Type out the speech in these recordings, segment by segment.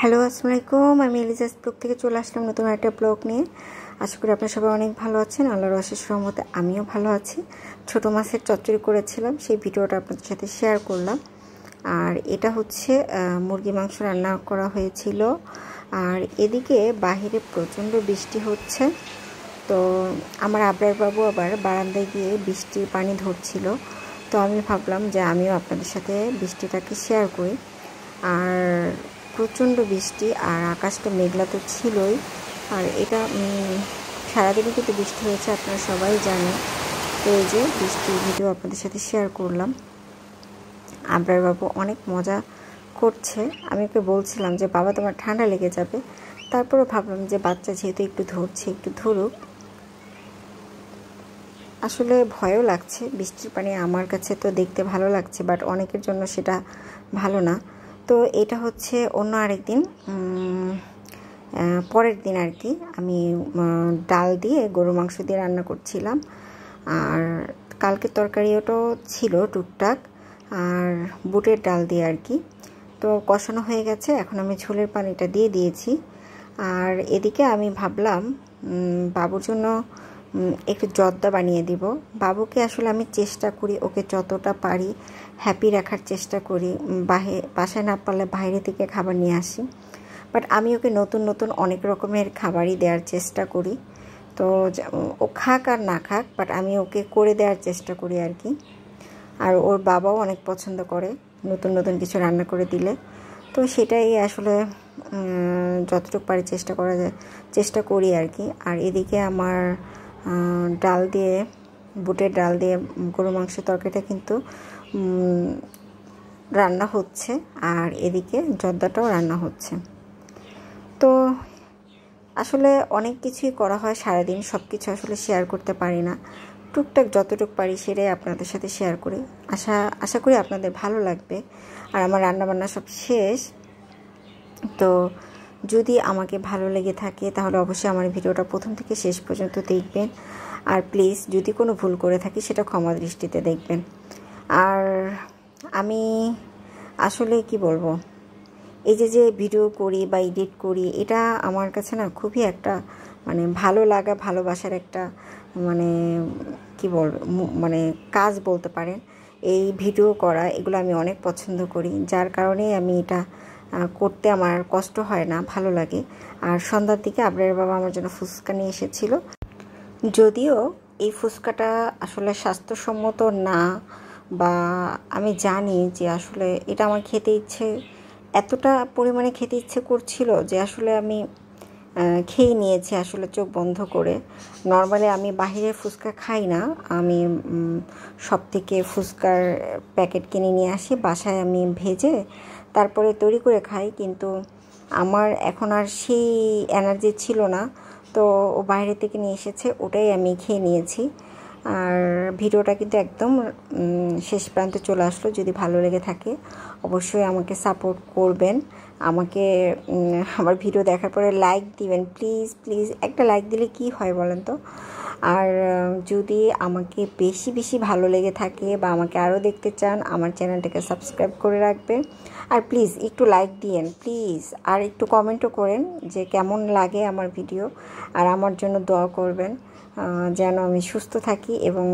Hello, আসসালামু আলাইকুম। আমি এলিজাস ব্লগ থেকে চলে আসলাম নতুন একটা ব্লগ নিয়ে। আশা করি আপনারা সবাই অনেক ভালো আছেন। আল্লাহর অশেষ রহমতে আমিও ভালো আছি। ছোটো মাছের চচ্চড়ি করেছিলাম, সেই ভিডিওটা আপনাদের সাথে শেয়ার করলাম। আর এটা হচ্ছে মুরগি মাংস রান্না করা হয়েছিল। আর এদিকে বাহিরে প্রচণ্ড বৃষ্টি হচ্ছে। তো আমার আবরার বাবু আবার বারান্দায় গিয়ে বৃষ্টির পানি ধরছিল। তো আমি ভাবলাম যে আমিও আপনাদের সাথে বৃষ্টিটাকে শেয়ার করি। আর প্রচণ্ড বৃষ্টি, আর আকাশটা মেঘলা তো ছিলই। আর এটা সারাদিনই কিন্তু বৃষ্টি হয়েছে, আপনারা সবাই জানেন। তো এই যে বৃষ্টির ভিডিও আপনাদের সাথে শেয়ার করলাম। আবরার বাবু অনেক মজা করছে। আমি ওকে বলছিলাম যে বাবা তোমার ঠান্ডা লেগে যাবে, তারপরে ভাবলাম যে বাচ্চা যেহেতু একটু ধরছে, একটু ধরুক। আসলে ভয়ও লাগছে, বৃষ্টির পানি আমার কাছে তো দেখতে ভালো লাগছে, বাট অনেকের জন্য সেটা ভালো না। তো এটা হচ্ছে অন্য আরেকদিন, পরের দিন আর কি, আমি ডাল দিয়ে গরুর মাংস দিয়ে রান্না করছিলাম। আর কালকের তরকারিটাও ছিল টুকটাক, আর বুটের ডাল দিয়ে আর কি। তো কষানো হয়ে গেছে, এখন আমি ঝোলের পানিটা দিয়ে দিয়েছি। আর এদিকে আমি ভাবলাম বাবুর জন্য একটু জর্দা বানিয়ে দিব। বাবুকে আসলে আমি চেষ্টা করি ওকে যতটা পারি হ্যাপি রাখার চেষ্টা করি। বাসায় না পারলে বাইরে থেকে খাবার নিয়ে আসি, বাট আমি ওকে নতুন নতুন অনেক রকমের খাবারই দেওয়ার চেষ্টা করি। তো ও খাক আর না খাক, বাট আমি ওকে করে দেওয়ার চেষ্টা করি আর কি। আর ওর বাবাও অনেক পছন্দ করে নতুন নতুন কিছু রান্না করে দিলে। তো সেটাই আসলে যতটুকু পারি চেষ্টা করি আর কি। আর এদিকে আমার ডাল দিয়ে, বুটের ডাল দিয়ে গরু মাংসের তরকারিটা কিন্তু রান্না হচ্ছে, আর এদিকে জর্দাটাও রান্না হচ্ছে। তো আসলে অনেক কিছুই করা হয় সারাদিন, সব কিছু আসলে শেয়ার করতে পারি না। টুকটাক যতটুকু পারি সেটাই আপনাদের সাথে শেয়ার করি। আশা করি আপনাদের ভালো লাগবে। আর আমার রান্নাবান্না সব শেষ। তো যদি আমাকে ভালো লেগে থাকে তাহলে অবশ্যই আমার ভিডিওটা প্রথম থেকে শেষ পর্যন্ত দেখবেন। আর প্লিজ যদি কোনো ভুল করে থাকি সেটা ক্ষমা দৃষ্টিতে দেখবেন। আর আমি আসলে কি বলবো, এই যে ভিডিও করি বা এডিট করি, এটা আমার কাছে না খুবই একটা ভালো লাগা, ভালোবাসার একটা কি বলবো, কাজ বলতে পারেন। এই ভিডিও করা, এগুলো আমি অনেক পছন্দ করি, যার কারণে আমি এটা করতে আমার কষ্ট হয় না, ভালো লাগে। আর সন্ধ্যার দিকে আবরার বাবা আমার জন্য ফুচকা নিয়ে এসেছিল। যদিও এই ফুচকাটা আসলে স্বাস্থ্যসম্মত না, বা আমি জানি যে আসলে এটা আমার এতটা পরিমাণে খেতে ইচ্ছে করছিল যে আসলে আমি খেয়ে নিয়েছি আসলে চোখ বন্ধ করে। নর্মালি আমি বাহিরের ফুচকা খাই না, আমি সব থেকে ফুচকার প্যাকেট কিনে নিয়ে আসি, বাসায় আমি ভেজে তারপরে তৈরি করে খাই। কিন্তু আমার এখন আর সেই এনার্জি ছিল না, তো ও বাইরে থেকে নিয়ে এসেছে, ওটাই আমি খেয়ে নিয়েছি। আর ভিডিওটা কিন্তু একদম শেষ প্রান্তে চলে আসলো। যদি ভালো লেগে থাকে অবশ্যই আমাকে সাপোর্ট করবেন। আমাকে আমার ভিডিও দেখার পরে লাইক দিবেন, প্লিজ প্লিজ। একটা লাইক দিলে কি হয় বলেন তো। আর যদি আমাকে বেশি বেশি ভালো লেগে থাকে বা আমাকে আরও দেখতে চান, আমার চ্যানেলটাকে সাবস্ক্রাইব করে রাখবেন। আর প্লিজ একটু লাইক দিয়েন প্লিজ, আর একটু কমেন্টও করেন যে কেমন লাগে আমার ভিডিও। আর আমার জন্য দোয়া করবেন যেন আমি সুস্থ থাকি এবং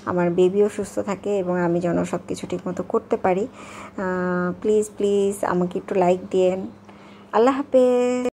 আমার বেবিও সুস্থ থাকে, এবং আমি যেন সব কিছু ঠিকমতো করতে পারি। প্লিজ প্লিজ আমাকে একটু লাইক দিয়েন। আল্লাহ হাফেজ।